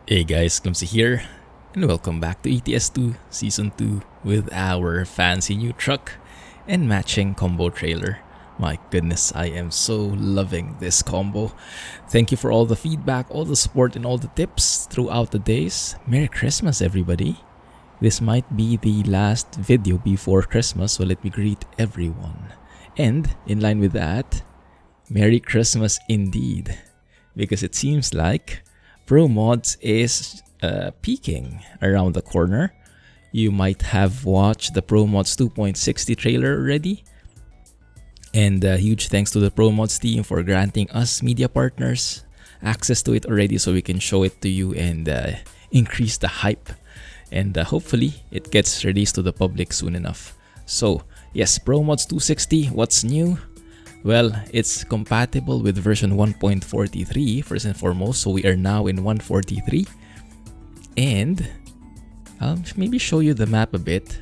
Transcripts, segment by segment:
Hey guys, Clumsy here, and welcome back to ETS2 Season 2 with our fancy new truck and matching combo trailer. My goodness, I am so loving this combo. Thank you for all the feedback, all the support, and all the tips throughout the days. Merry Christmas, everybody. This might be the last video before Christmas, so let me greet everyone. And in line with that, Merry Christmas indeed, because it seems like ProMods is peaking around the corner. You might have watched the ProMods 2.60 trailer already. And huge thanks to the ProMods team for granting us media partners access to it already so we can show it to you and increase the hype. And hopefully it gets released to the public soon enough. So yes, ProMods 260, what's new? Well, it's compatible with version 1.43 first and foremost, so we are now in 143. And I'll maybe show you the map a bit.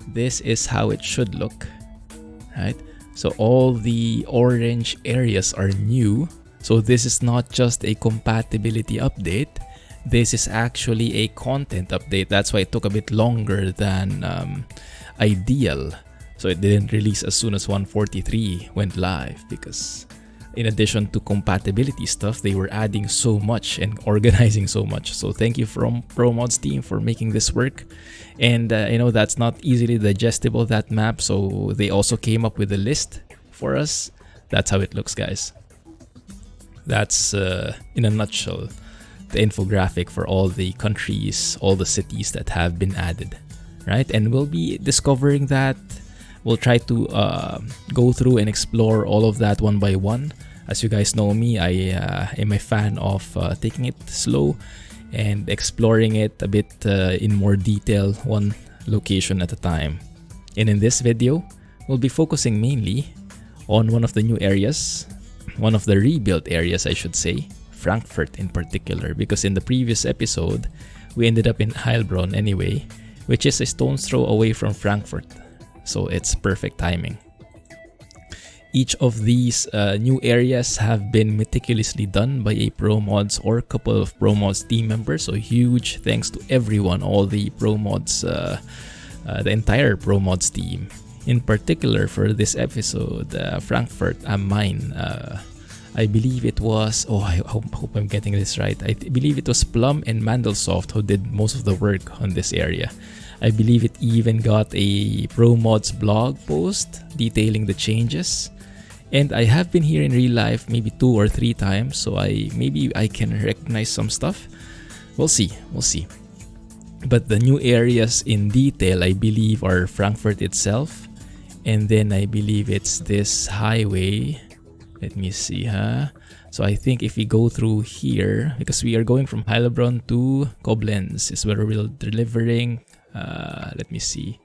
This is how it should look, right? So all the orange areas are new. So this is not just a compatibility update. This is actually a content update. That's why it took a bit longer than ideal. So it didn't release as soon as 143 went live, because in addition to compatibility stuff, they were adding so much and organizing so much. So thank you from ProMods team for making this work. And you know, that's not easily digestible, that map. So they also came up with a list for us. That's how it looks, guys. That's in a nutshell the infographic for all the countries, all the cities that have been added, right? And we'll be discovering that. We'll try to go through and explore all of that one by one. As you guys know me, I am a fan of taking it slow and exploring it a bit in more detail, one location at a time. And in this video, we'll be focusing mainly on one of the new areas, one of the rebuilt areas, I should say, Frankfurt in particular, because in the previous episode, we ended up in Heilbronn anyway, which is a stone's throw away from Frankfurt. So it's perfect timing. Each of these new areas have been meticulously done by a ProMods or a couple of ProMods team members. So huge thanks to everyone, all the ProMods, the entire ProMods team. In particular for this episode, Frankfurt am Main. I believe it was, I hope I'm getting this right. I believe it was Plum and Mandelsoft who did most of the work on this area. I believe it even got a ProMods blog post detailing the changes. And I have been here in real life maybe 2 or 3 times, so maybe I can recognize some stuff. We'll see. But the new areas in detail, I believe, are Frankfurt itself. And then I believe it's this highway. Let me see, So I think if we go through here, because we are going from Heilbronn to Koblenz, is where we're delivering, let me see,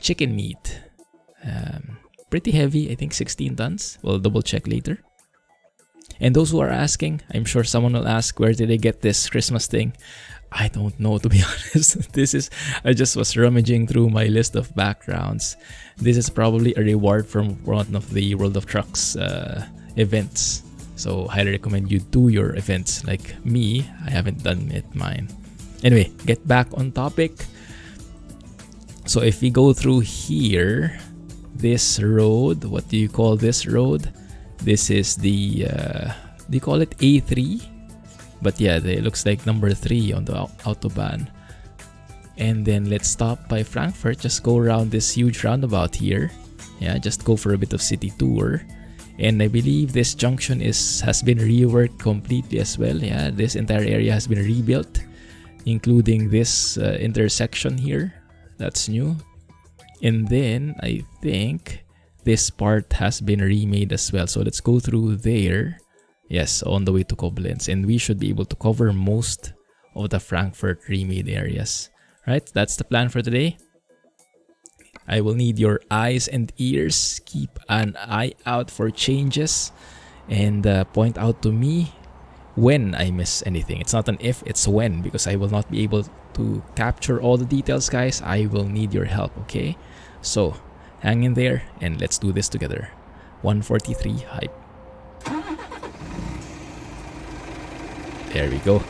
chicken meat. Pretty heavy, I think 16 tons. We'll double check later. And those who are asking, I'm sure someone will ask, where did I get this Christmas thing? I don't know, to be honest. I just was rummaging through my list of backgrounds. This is probably a reward from one of the World of Trucks events. So highly recommend you do your events. Like me, I haven't done it mine. Anyway, get back on topic. So if we go through here, this road, what do you call this road? This is the, do you call it A3? But yeah, it looks like number 3 on the autobahn. And then let's stop by Frankfurt, just go around this huge roundabout here. Yeah, just go for a bit of city tour. And I believe this junction has been reworked completely as well. Yeah, this entire area has been rebuilt, including this intersection here. That's new. And then I think this part has been remade as well. So let's go through there. Yes, on the way to Koblenz. And we should be able to cover most of the Frankfurt remade areas. Right, that's the plan for today. I will need your eyes and ears. Keep an eye out for changes. And point out to me when I miss anything. It's not an if, it's when, because I will not be able to capture all the details, guys. I will need your help, okay? So hang in there and let's do this together. 143 hype. There we go.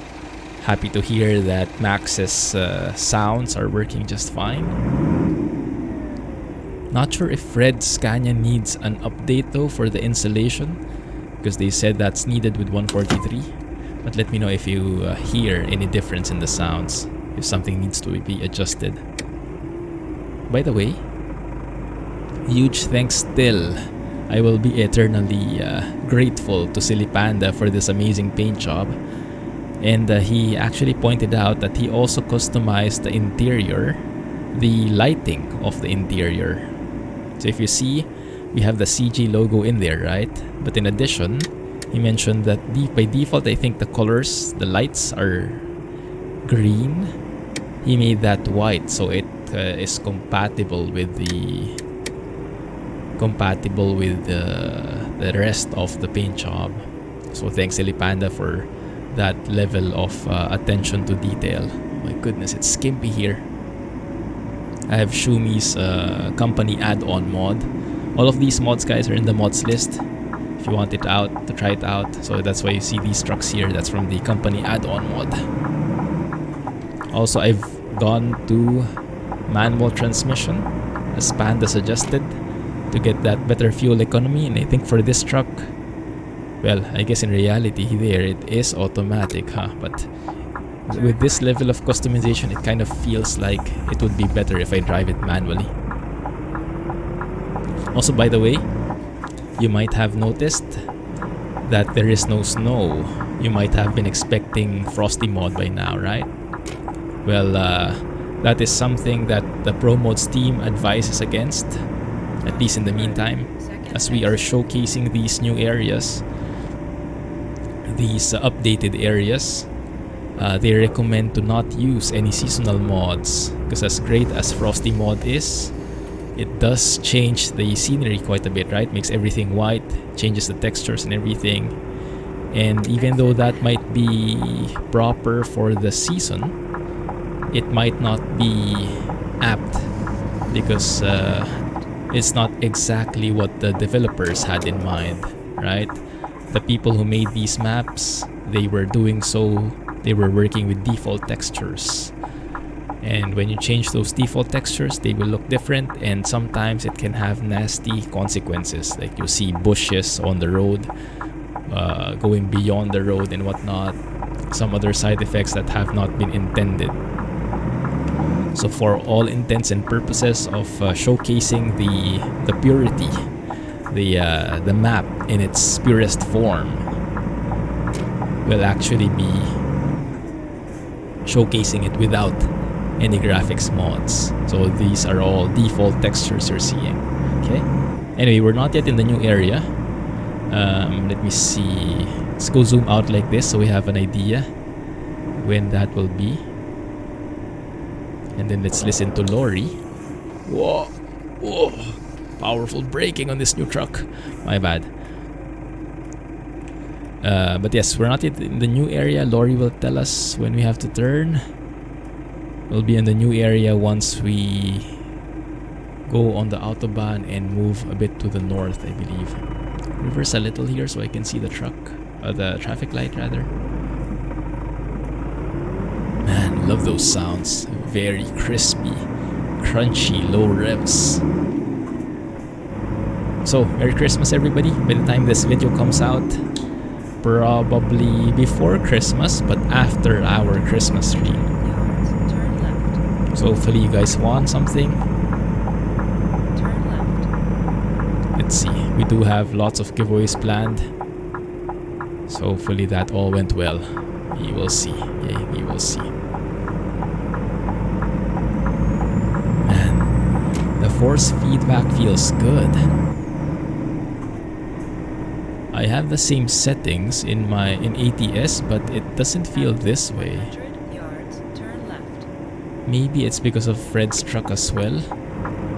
Happy to hear that Max's sounds are working just fine. Not sure if Fred's SCANIA needs an update though for the installation, because they said that's needed with 143. But let me know if you hear any difference in the sounds, if something needs to be adjusted. By the way, huge thanks still. I will be eternally grateful to Silly Panda for this amazing paint job. And he actually pointed out that he also customized the interior, the lighting of the interior. So if you see, we have the CG logo in there, right? But in addition, he mentioned that by default, I think the colors, the lights are green. He made that white, so it is compatible with the rest of the paint job. So thanks Silly Panda for that level of attention to detail. Oh my goodness, it's skimpy here. I have Shumi's company add-on mod. All of these mods, guys, are in the mods list if you want it out, to try it out. So that's why you see these trucks here. That's from the company add-on mod. Also, I've gone to manual transmission as Panda suggested to get that better fuel economy. And I think for this truck, well, I guess in reality there it is automatic, huh? But with this level of customization, it kind of feels like it would be better if I drive it manually. Also, by the way, you might have noticed that there is no snow. You might have been expecting frosty mod by now, right? Well, that is something that the ProMods team advises against, at least in the meantime, as we are showcasing these new areas, these updated areas. They recommend to not use any seasonal mods, because as great as frosty mod is, it does change the scenery quite a bit, right? Makes everything white, changes the textures and everything. And even though that might be proper for the season, it might not be apt, because it's not exactly what the developers had in mind, right? The people who made these maps, they were working with default textures. And when you change those default textures, they will look different, and sometimes it can have nasty consequences. Like you see bushes on the road, going beyond the road and whatnot. Some other side effects that have not been intended. So for all intents and purposes of showcasing the purity, the map in its purest form, will actually be showcasing it without any graphics mods. So these are all default textures you're seeing. Okay. Anyway, we're not yet in the new area. Let me see. Let's go zoom out like this so we have an idea when that will be. And then let's listen to Lori. Whoa, whoa, powerful braking on this new truck. My bad. But yes, we're not yet in the new area. Lori will tell us when we have to turn. We'll be in the new area once we go on the autobahn and move a bit to the north, I believe. Reverse a little here so I can see the truck, the traffic light rather. Man, love those sounds. Very crispy, crunchy, low revs. So, Merry Christmas everybody. By the time this video comes out, probably before Christmas, but after our Christmas stream. So hopefully you guys won something. Let's see. We do have lots of giveaways planned. So hopefully that all went well. We will see. Yeah, we will see. Man, the force feedback feels good. I have the same settings in ATS, but it doesn't feel this way. Maybe it's because of Fred's truck as well.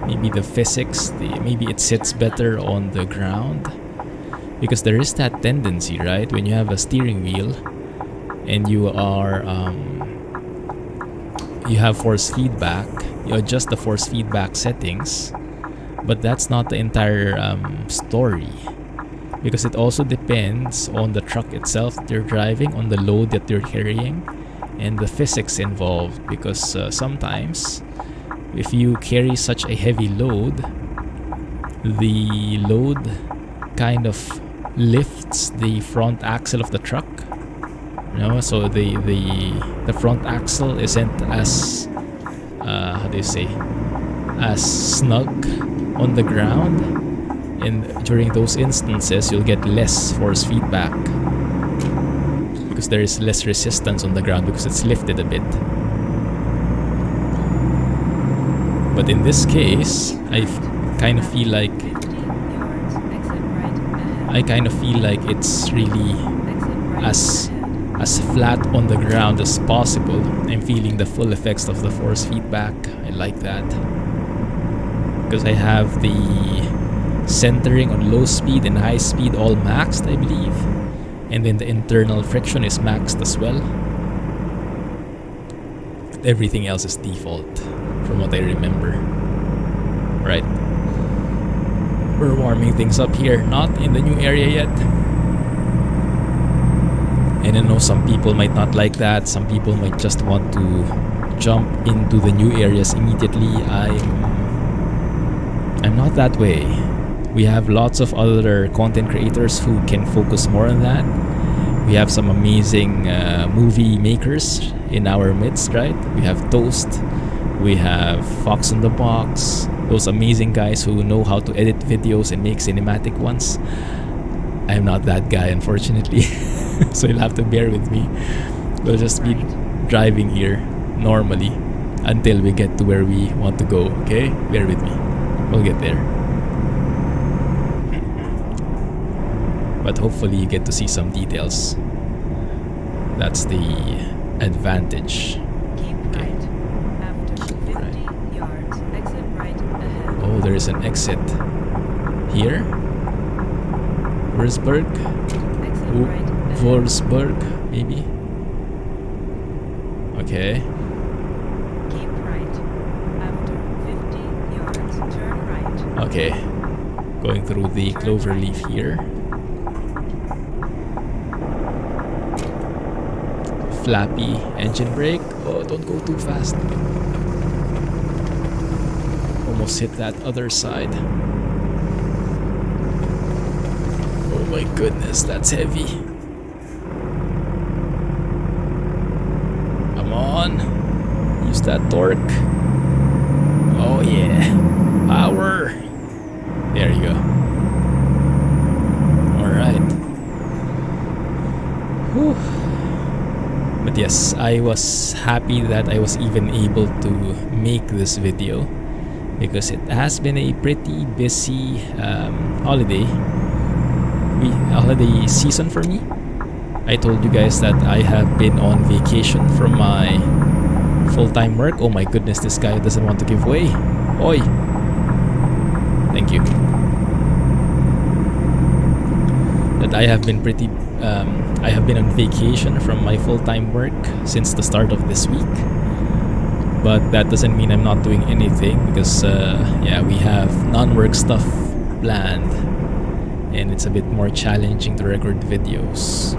Maybe the physics, maybe it sits better on the ground. Because there is that tendency, right? When you have a steering wheel and you have force feedback, you adjust the force feedback settings, but that's not the entire story. Because it also depends on the truck itself that you're driving, on the load that you're carrying, and the physics involved, because sometimes if you carry such a heavy load, the load kind of lifts the front axle of the truck, you know, so the front axle isn't as how do you say, as snug on the ground, and during those instances you'll get less force feedback because there is less resistance on the ground because it's lifted a bit. But in this case, I kind of feel like it's really as flat on the ground as possible. I'm feeling the full effects of the force feedback. I like that because I have the centering on low speed and high speed all maxed, I believe, and then the internal friction is maxed as well. Everything else is default from what I remember. Right, we're warming things up here, not in the new area yet. And I know some people might not like that. Some people might just want to jump into the new areas immediately. I'm not that way. We have lots of other content creators who can focus more on that. We have some amazing movie makers in our midst, right? We have Toast, we have Fox in the Box, those amazing guys who know how to edit videos and make cinematic ones. I'm not that guy, unfortunately. So you'll have to bear with me. We'll just be driving here normally until we get to where we want to go, okay? Bear with me. We'll get there. But hopefully you get to see some details. That's the advantage. Keep right. After 50 yards, exit right ahead. Oh, there is an exit here. Wurzburg? Exit right ahead. Wolfsburg, maybe? Okay. Keep right. After 50 yards, turn right. Okay. Going through the cloverleaf here. Flappy engine brake. Oh, don't go too fast. Almost hit that other side. Oh my goodness, that's heavy. Come on. Use that torque. Oh yeah. Power. There you go. Alright. Whew. But yes, I was happy that I was even able to make this video because it has been a pretty busy holiday season for me. I told you guys that I have been on vacation from my full-time work. Oh my goodness, this guy doesn't want to give way. Oi! Thank you. That I have been I have been on vacation from my full-time work since the start of this week. But that doesn't mean I'm not doing anything because yeah, we have non-work stuff planned and it's a bit more challenging to record videos.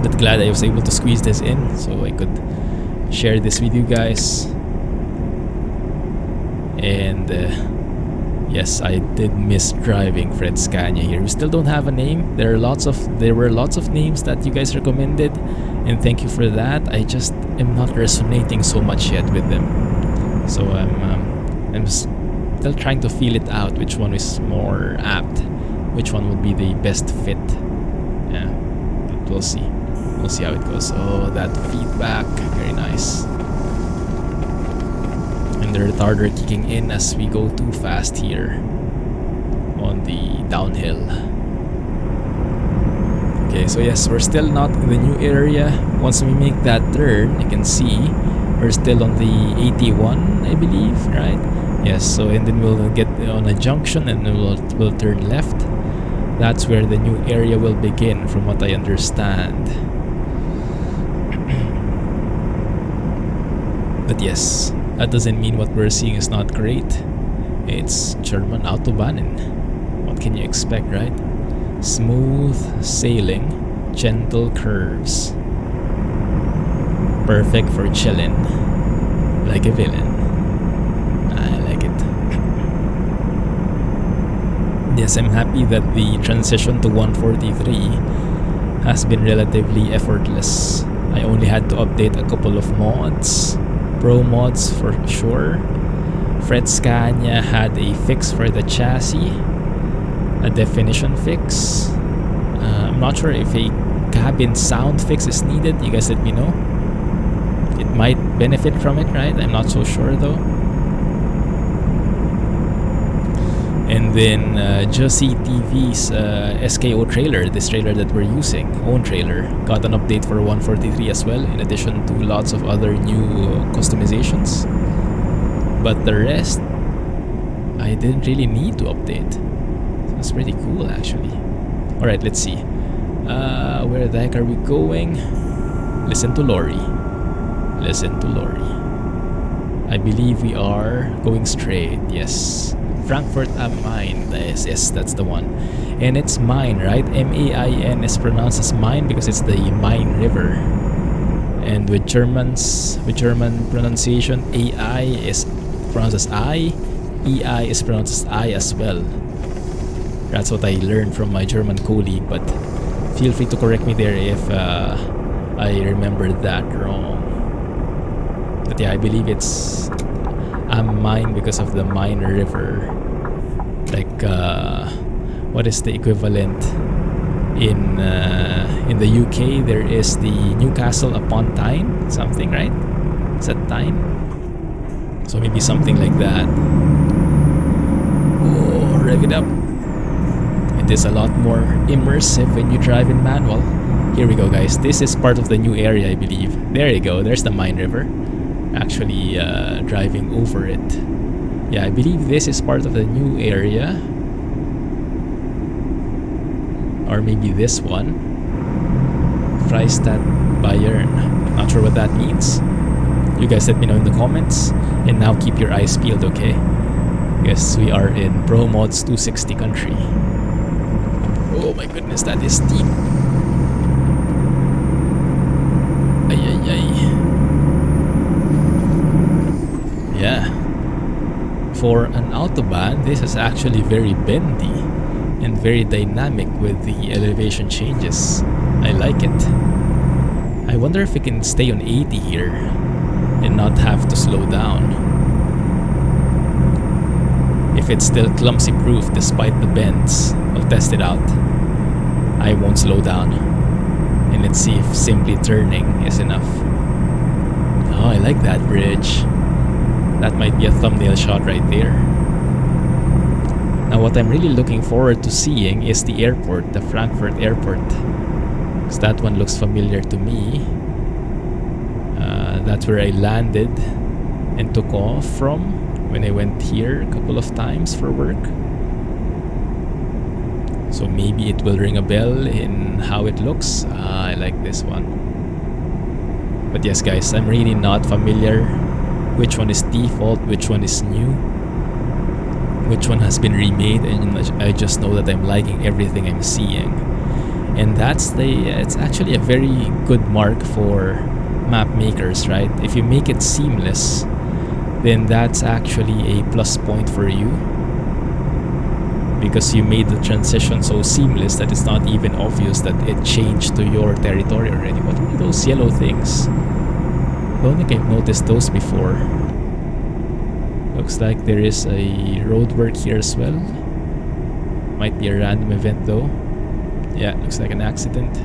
But glad I was able to squeeze this in so I could share this with you guys. And yes, I did miss driving Fred SCANIA here. We still don't have a name. There were lots of names that you guys recommended, and thank you for that. I just am not resonating so much yet with them. So I'm still trying to feel it out, which one is more apt, which one would be the best fit. Yeah, but we'll see. We'll see how it goes. Oh, that feedback, very nice. And the retarder kicking in as we go too fast here on the downhill. Okay, so yes, we're still not in the new area. Once we make that turn, you can see we're still on the 81, I believe, right? Yes, so and then we'll get on a junction and then we'll turn left. That's where the new area will begin, from what I understand. But yes, that doesn't mean what we're seeing is not great. It's German autobahn, and what can you expect, right? Smooth sailing, gentle curves. Perfect for chillin'. Like a villain. I like it. Yes, I'm happy that the transition to 143 has been relatively effortless. I only had to update a couple of mods. ProMods for sure. SCANIA had a fix for the chassis. A definition fix. I'm not sure if a cabin sound fix is needed. You guys let me know. It might benefit from it, right? I'm not so sure though. And then Jussie TV's SKO trailer, this trailer that we're using, own trailer, got an update for 143 as well, in addition to lots of other new customizations. But the rest, I didn't really need to update. So it's pretty cool actually. Alright, let's see. Where the heck are we going? Listen to Lori. Listen to Lori. I believe we are going straight, yes. Frankfurt am Main, yes, that's the one. And it's Main, right? M-A-I-N is pronounced as Main because it's the Main River. And with German pronunciation, A-I is pronounced as I, E-I is pronounced as I as well. That's what I learned from my German colleague, but feel free to correct me there if I remembered that wrong. But yeah, I believe it's am Main because of the Main River. Like, what is the equivalent in the UK? There is the Newcastle upon Tyne, something, right? Is that Tyne? So maybe something like that. Oh, rev it up. It is a lot more immersive when you drive in manual. Here we go, guys. This is part of the new area, I believe. There you go. There's the Main River. Actually driving over it. Yeah, I believe this is part of the new area, or maybe this one, Freistadt Bayern. Not sure what that means. You guys let me know in the comments, and now keep your eyes peeled, okay? Yes, we are in ProMods 260 country. Oh my goodness, that is steep. Ay ay ay. Yeah, for an autobahn, this is actually very bendy and very dynamic with the elevation changes. I like it. I wonder if we can stay on 80 here and not have to slow down. If it's still clumsy proof despite the bends, I'll test it out. I won't slow down. And let's see if simply turning is enough. Oh, I like that bridge. That might be a thumbnail shot right there. Now what I'm really looking forward to seeing is the airport, the Frankfurt airport. Because that one looks familiar to me. That's where I landed and took off from when I went here a couple of times for work. So maybe it will ring a bell in how it looks. I like this one. But yes guys, I'm really not familiar which one is default, which one is new, which one has been remade, and I just know that I'm liking everything I'm seeing. And it's actually a very good mark for map makers, right? If you make it seamless, then that's actually a plus point for you, because you made the transition so seamless that it's not even obvious that it changed to your territory already. What are those yellow things? I don't think I've noticed those before. Looks like there is a road work here as well. Might be a random event though. Yeah, looks like an accident.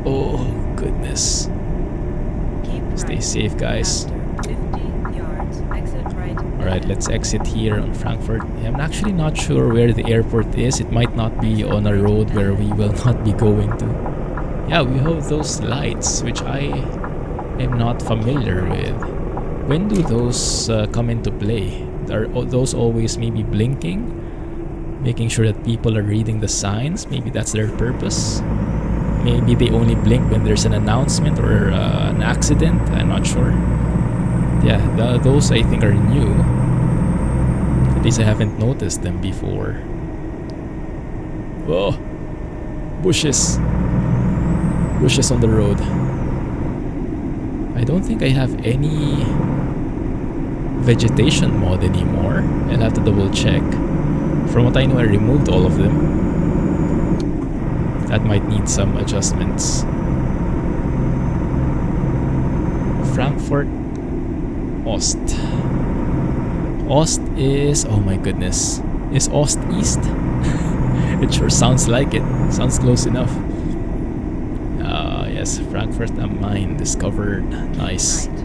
Oh goodness. Stay safe, guys. Alright, let's exit here on Frankfurt. I'm actually not sure where the airport is. It might not be on a road where we will not be going to. Yeah, we have those lights, which I am not familiar with. When do those come into play? Are those always maybe blinking? Making sure that people are reading the signs? Maybe that's their purpose? Maybe they only blink when there's an announcement or an accident? I'm not sure. Yeah, those I think are new. At least I haven't noticed them before. Oh! Bushes! Bushes on the road. I I don't think I have any vegetation mod anymore. I'll have to double check. From what I know, I removed all of them. That might need some adjustments. Frankfurt Ost. Ost is, oh my goodness, is Ost East? It sure sounds like it. Sounds close enough. Yes, Frankfurt am Main discovered. Nice. Right.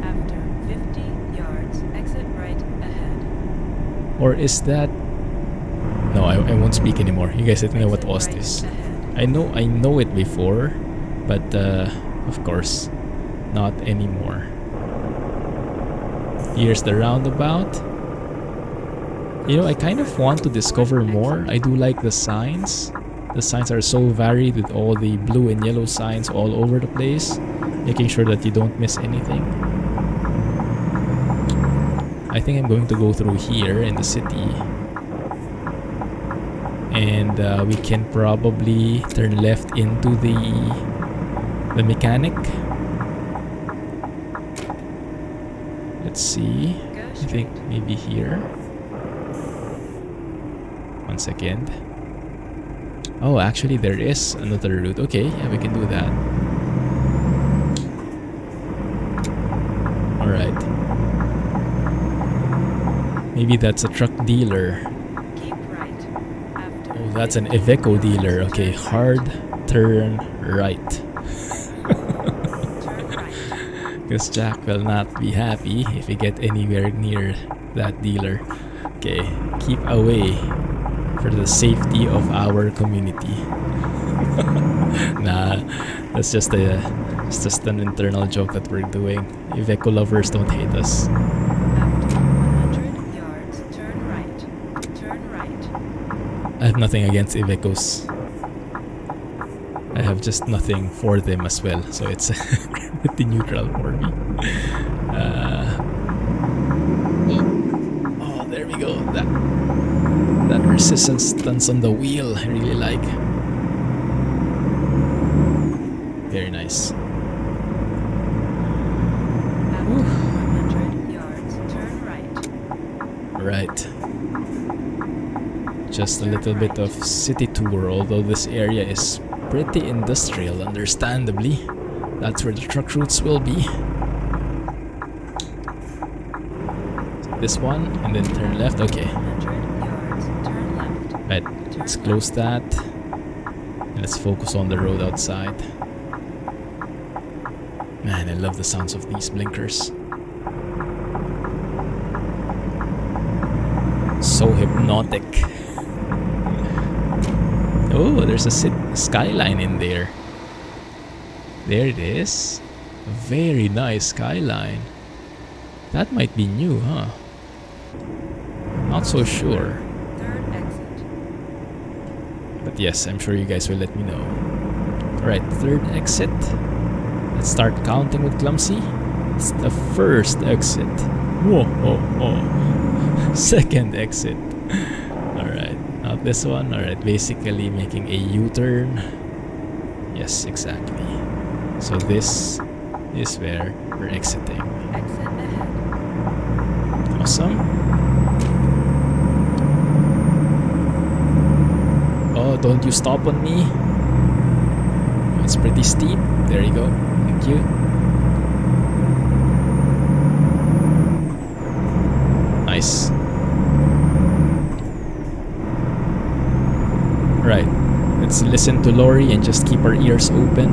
After 50 yards, exit right ahead. Or is that? No, I won't speak anymore. You guys didn't know what Exit Ost right is. ahead. I know it before, but of course, not anymore. Here's the roundabout. You know, I kind of want to discover more. I do like the signs. The signs are so varied with all the blue and yellow signs all over the place, making sure that you don't miss anything. I think I'm going to go through here in the city. And we can probably turn left into the mechanic. Let's see. I think maybe here. One second. Oh, actually there is another route. Okay, yeah, we can do that. Alright. Maybe that's a truck dealer. Keep right. After Oh, that's an Iveco dealer. Okay, hard turn right. turn right. Because Jack will not be happy if we get anywhere near that dealer. Okay, keep away for the safety of our community. Nah, that's just it's just an internal joke that we're doing. Iveco lovers don't hate us. After 100 yards, turn right. Turn right. I have nothing against Ivecos. I have just nothing for them as well, so it's pretty neutral for me. Oh, there we go. That resistance on the wheel, I really like. Very nice. After 100 yards, turn right. Right. Just a little bit of city tour, although this area is pretty industrial, understandably. That's where the truck routes will be. This one, and then turn left. Okay. 100 yards, turn left. Right, let's close that. And let's focus on the road outside. Man, I love the sounds of these blinkers. So hypnotic. Oh, there's a skyline in there. There it is. A very nice skyline. That might be new, huh? Not so sure. Third exit. But yes, I'm sure you guys will let me know. Alright, third exit. Let's start counting with Clumsy. It's the first exit. Whoa, oh, oh. Second exit. Alright, not this one. Alright, basically making a U-turn. Yes, exactly. So this is where we're exiting. Exit ahead. Awesome. Oh, don't you stop on me. It's pretty steep. There you go. Thank you. Nice. Right. Let's listen to Lori and just keep our ears open,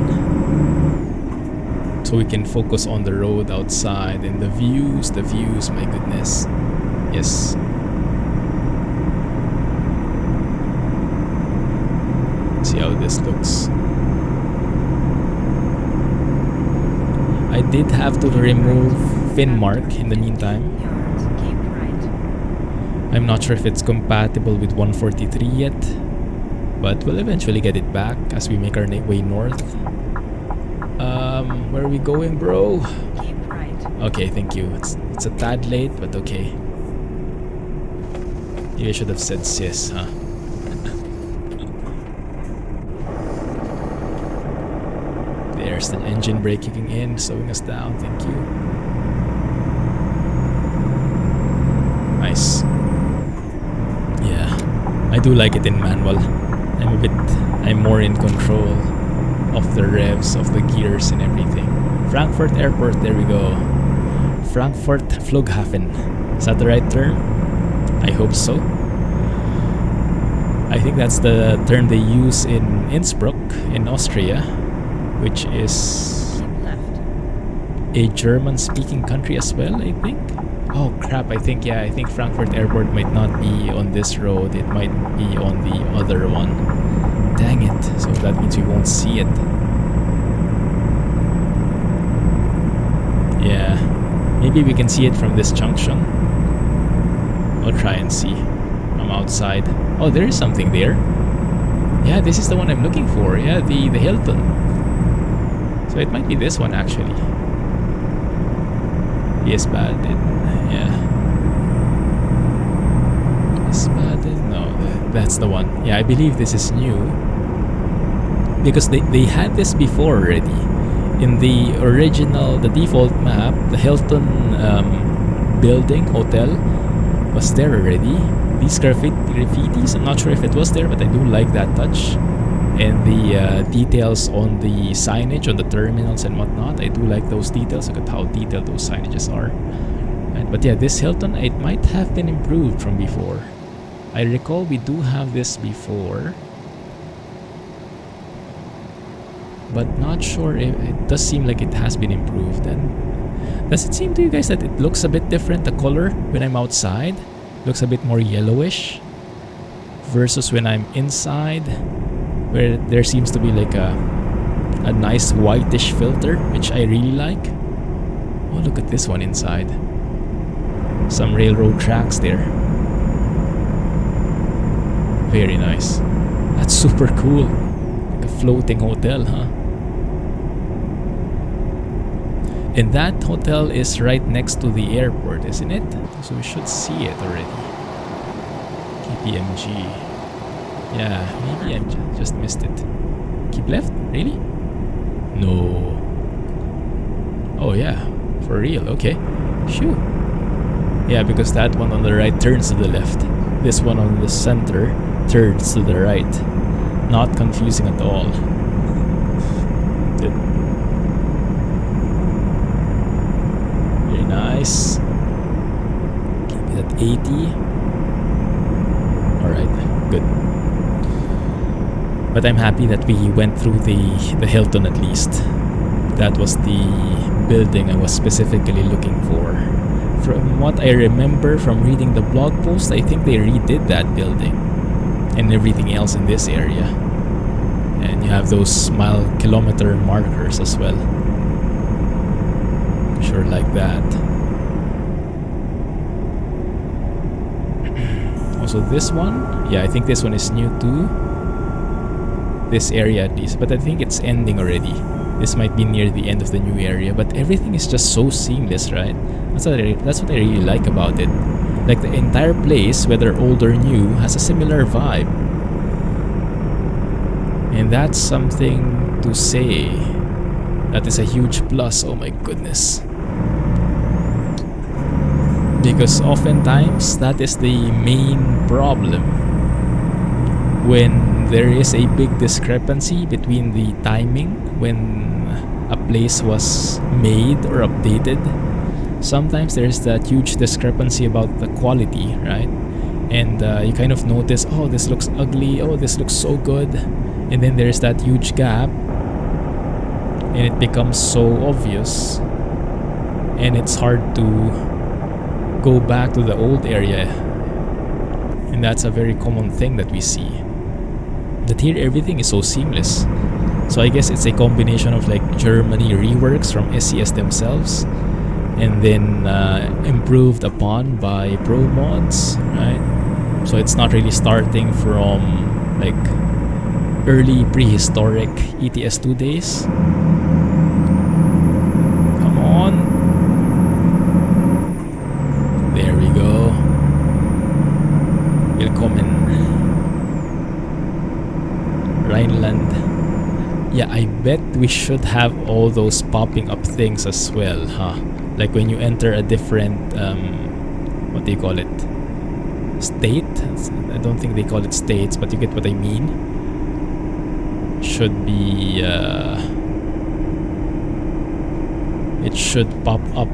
so we can focus on the road outside and the views, my goodness. Yes. See how this looks. I did have to remove Finmark in the meantime. Yards, keep right. I'm not sure if it's compatible with 143 yet, but we'll eventually get it back as we make our way north. Where are we going, bro? Keep right. Okay, thank you. It's a tad late, but okay. Maybe I should have said sis, huh? There's the engine brake kicking in, slowing us down. Thank you. Nice. Yeah, I do like it in manual. I'm more in control of the revs, of the gears and everything. Frankfurt Airport, there we go. Frankfurt Flughafen. Is that the right term? I hope so. I think that's the term they use in Innsbruck in Austria, which is Keep left. a German-speaking country as well, I think. Oh crap, I think Frankfurt Airport might not be on this road. It might be on the other one. Dang it. So that means we won't see it. Yeah. Maybe we can see it from this junction. I'll try and see. I'm outside. Oh, there is something there. Yeah, this is the one I'm looking for. Yeah, the Hilton. So it might be this one actually. Yes, bad. Yeah. Yes, bad. No, that's the one. Yeah, I believe this is new. Because they had this before already. In the original, the default map, the Hilton building, hotel, was there already. These graffitis, I'm not sure if it was there, but I do like that touch. And the details on the signage, on the terminals and whatnot, I do like those details. Look at how detailed those signages are. Right, but yeah, this Hilton, it might have been improved from before. I recall we do have this before, but not sure if it does seem like it has been improved. And does it seem to you guys that it looks a bit different, the color, when I'm outside? Looks a bit more yellowish versus when I'm inside, where there seems to be like a nice whitish filter, which I really like. Oh, look at this one inside. Some railroad tracks there. Very nice. That's super cool. Like a floating hotel, huh? And that hotel is right next to the airport, isn't it? So we should see it already. KPMG. Yeah, maybe I just missed it. Keep left? Really? No. Oh yeah, for real, okay. Shoo. Yeah, because that one on the right turns to the left. This one on the center turns to the right. Not confusing at all. Good. Very nice. Keep it at 80. Alright, good. But I'm happy that we went through the Hilton at least. That was the building I was specifically looking for. From what I remember from reading the blog post, I think they redid that building and everything else in this area. And you have those mile kilometer markers as well. Sure like that. Also this one, yeah, I think this one is new too. This area at least, but I think it's ending already. This might be near the end of the new area, but everything is just so seamless, right? That's what I really like about it. Like the entire place, whether old or new, has a similar vibe. And that's something to say. That is a huge plus, oh my goodness. Because oftentimes, that is the main problem. When there is a big discrepancy between the timing when a place was made or updated, sometimes there's that huge discrepancy about the quality, right? And you kind of notice, oh, this looks ugly, oh, this looks so good, and then there's that huge gap and it becomes so obvious and it's hard to go back to the old area. And that's a very common thing that we see. That here everything is so seamless. So I guess it's a combination of like Germany reworks from SCS themselves and then improved upon by ProMods, right? So it's not really starting from like early prehistoric ETS2 days. Come on. There we go. Willkommen. Rhineland. Yeah, I bet we should have all those popping up things as well, huh? Like when you enter a different, what do you call it? State? I don't think they call it states, but you get what I mean. Should be, it should pop up.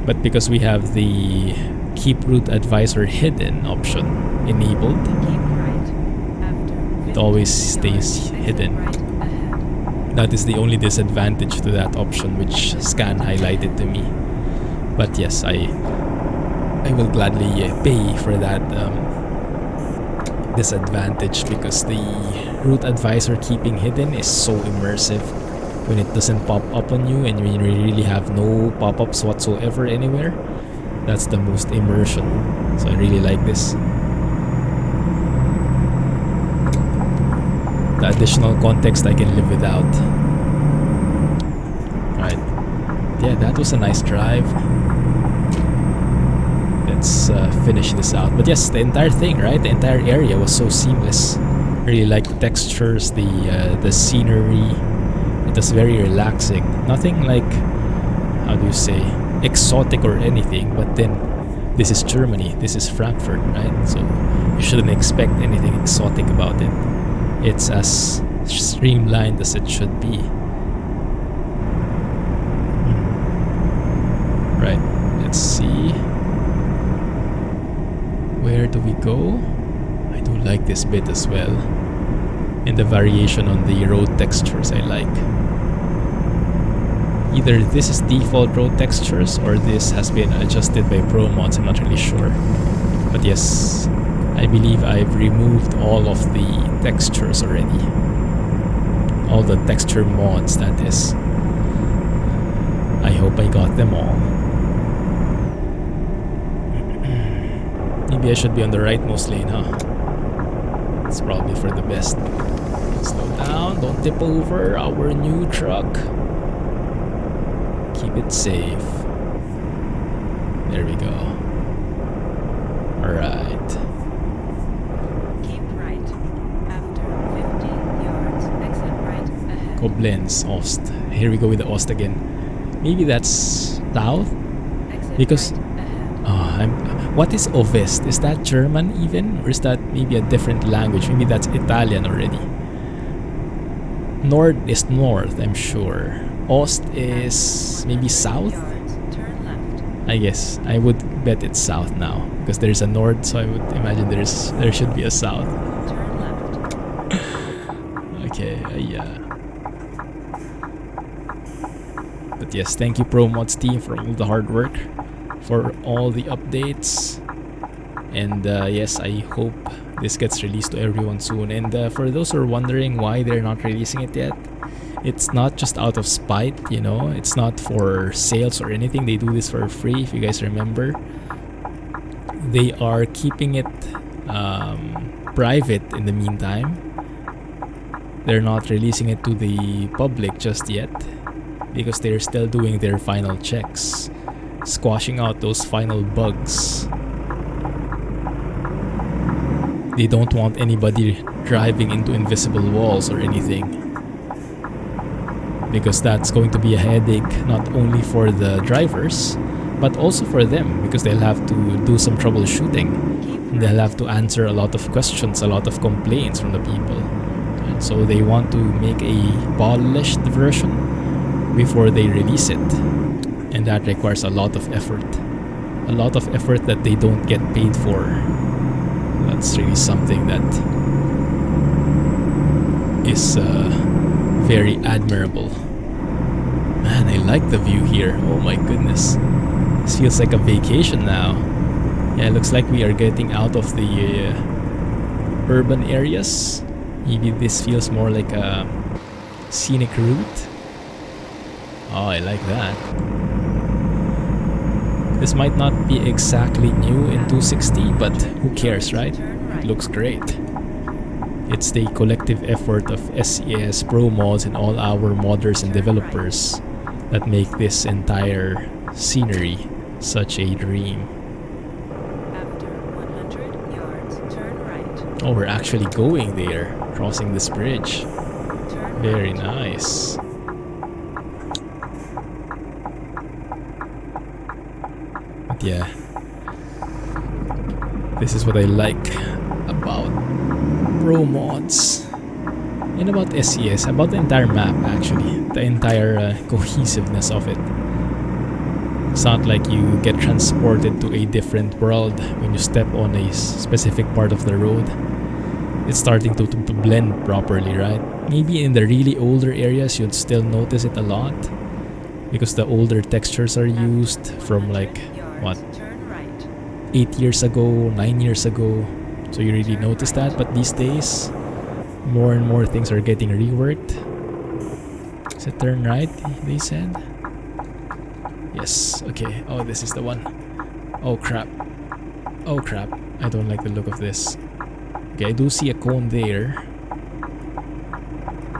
But because we have the Keep Route Advisor Hidden option enabled, it always stays hidden. That is the only disadvantage to that option, which Scan highlighted to me. But yes, I will gladly pay for that disadvantage, because the Route Advisor keeping hidden is so immersive when it doesn't pop up on you and when you really have no pop-ups whatsoever anywhere. That's the most immersion. So I really like this. The additional context I can live without. Alright. Yeah, that was a nice drive. Let's finish this out. But yes, the entire thing, right? The entire area was so seamless. Really like the textures, the scenery. It was very relaxing. Nothing like, how do you say, exotic or anything. But then, this is Germany. This is Frankfurt, right? So you shouldn't expect anything exotic about it. It's as streamlined as it should be. Right, let's see. Where do we go? I do like this bit as well. And the variation on the road textures I like. Either this is default road textures or this has been adjusted by ProMods, I'm not really sure. But yes, I believe I've removed all of the textures already. All the texture mods, that is. I hope I got them all. Maybe I should be on the rightmost lane, huh? It's probably for the best. Slow down, don't tip over our new truck. Keep it safe. There we go. Alright. Keep right. After 50 yards, exit right ahead. Koblenz, Ost. Here we go with the Ost again. Maybe that's south? Exit Because right ahead. what is Ovest? Is that German even? Or is that maybe a different language? Maybe that's Italian already. Nord is north, I'm sure. Ost is maybe south? Yards, turn left. I guess. I would bet it's south now. Because there's a north, so I would imagine there should be a south. Turn left. Okay, yeah. But yes, thank you ProMods Team for all the hard work, for all the updates, and yes, I hope this gets released to everyone soon. And for those who are wondering why they're not releasing it yet, it's not just out of spite, you know, it's not for sales or anything. They do this for free, if you guys remember. They are keeping it private in the meantime. They're not releasing it to the public just yet, because they're still doing their final checks, squashing out those final bugs. They don't want anybody driving into invisible walls or anything, because that's going to be a headache not only for the drivers but also for them, because they'll have to do some troubleshooting and they'll have to answer a lot of questions, a lot of complaints from the people. And so they want to make a polished version before they release it, and that requires a lot of effort that they don't get paid for. That's really something that is very admirable. Man, I like the view here. Oh my goodness, this feels like a vacation now. Yeah, it looks like we are getting out of the urban areas. Maybe this feels more like a scenic route. Oh, I like that. This might not be exactly new in 260, but who cares, right? It looks great. It's the collective effort of SES, ProMods, and all our modders and developers that make this entire scenery such a dream. After 100 yards, turn right. Oh, we're actually going there, crossing this bridge. Turn Very right. nice. yeah. This is what I like about ProMods. And about SCS, about the entire map actually. The entire cohesiveness of it. It's not like you get transported to a different world when you step on a specific part of the road. It's starting to blend properly, right? Maybe in the really older areas you'd still notice it a lot because the older textures are used from like, what, 8 years ago, 9 years ago. So you really notice that, but these days, more and more things are getting reworked. Is it turn right, they said? Yes, okay. Oh, this is the one. Oh crap. Oh crap. I don't like the look of this. Okay, I do see a cone there.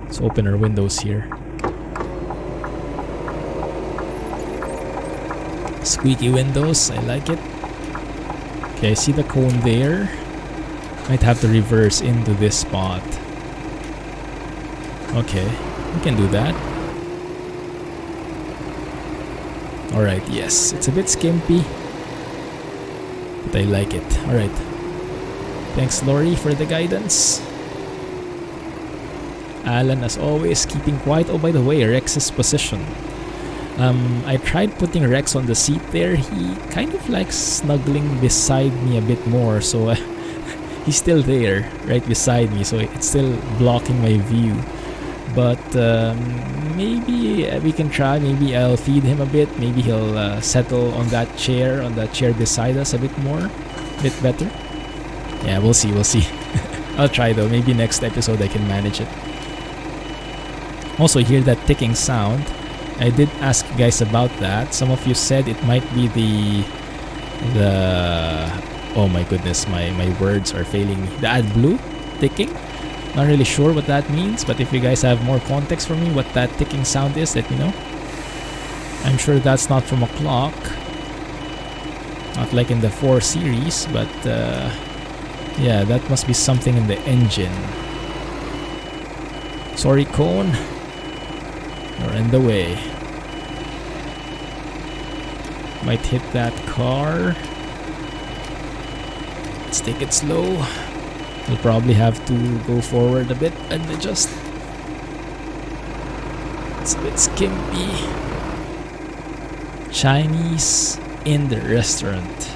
Let's open our windows here. Squeaky windows, I like it. Okay, I see the cone there. Might have to reverse into this spot. Okay, we can do that. Alright, yes, it's a bit skimpy, but I like it. Alright. Thanks, Lori, for the guidance. Alan, as always, keeping quiet. Oh, by the way, Rex's position. I tried putting Rex on the seat there. He kind of likes snuggling beside me a bit more, so he's still there, right beside me, so it's still blocking my view. But maybe we can try. Maybe I'll feed him a bit. Maybe he'll settle on that chair beside us a bit more, a bit better. Yeah, we'll see, we'll see. I'll try though. Maybe next episode I can manage it. Also, hear that ticking sound. I did ask you guys about that. Some of you said it might be the oh my goodness, my words are failing me. The AdBlue ticking. Not really sure what that means, but if you guys have more context for me what that ticking sound is, let me know. I'm sure that's not from a clock. Not like in the 4 series, but yeah, that must be something in the engine. Sorry, cone. You're in the way. Might hit that car. Let's take it slow. We'll probably have to go forward a bit and adjust. It's a bit skimpy. Chinese in the restaurant.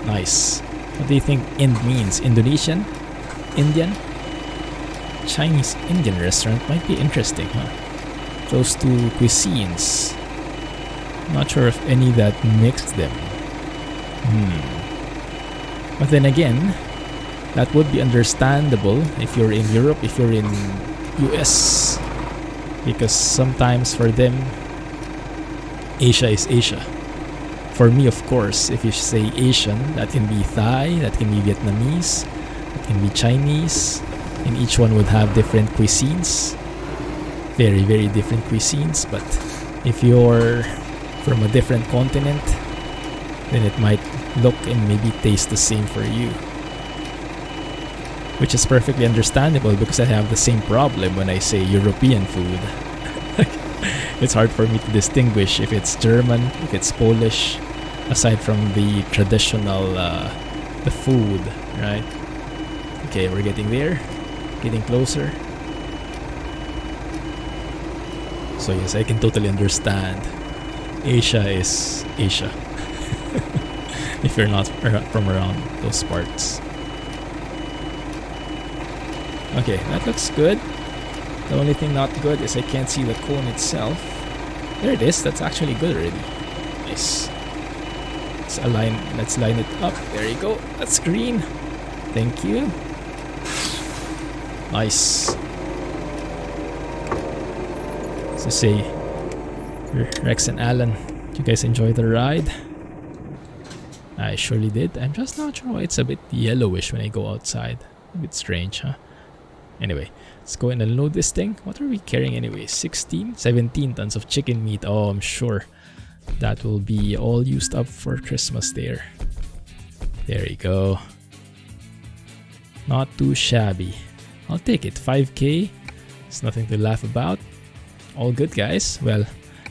Nice. What do you think Ind means? Indonesian? Indian? Chinese Indian restaurant might be interesting, huh? Those two cuisines. Not sure if any that mixed them. But then again, that would be understandable if you're in Europe, if you're in US, because sometimes for them, Asia is Asia. For me, of course, if you say Asian, that can be Thai, that can be Vietnamese, that can be Chinese, and each one would have different cuisines. Very, very different cuisines, but if you're from a different continent, then it might look and maybe taste the same for you. Which is perfectly understandable because I have the same problem when I say European food. It's hard for me to distinguish if it's German, if it's Polish, aside from the traditional the food, right? Okay, we're getting there, getting closer. So yes, I can totally understand. Asia is Asia. If you're not from around those parts. Okay, that looks good. The only thing not good is I can't see the cone itself. There it is. That's actually good already. Nice. Let's line it up. There you go. That's green. Thank you. Nice. So say, Rex and Alan, did you guys enjoy the ride? I surely did. I'm just not sure why it's a bit yellowish when I go outside. A bit strange, huh? Anyway, let's go and unload this thing. What are we carrying anyway? 17 tons of chicken meat. Oh, I'm sure that will be all used up for Christmas there. There you go. Not too shabby. I'll take it. 5K. It's nothing to laugh about. All good, guys. Well,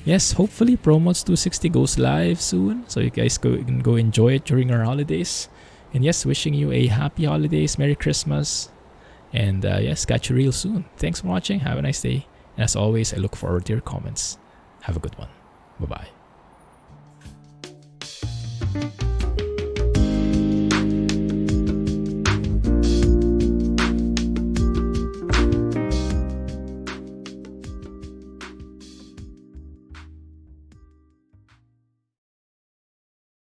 yes, hopefully ProMods 260 goes live soon, so you guys can go enjoy it during our holidays. And yes, wishing you a happy holidays, Merry Christmas, and yes, catch you real soon. Thanks for watching. Have a nice day. And as always, I look forward to your comments. Have a good one. Bye-bye.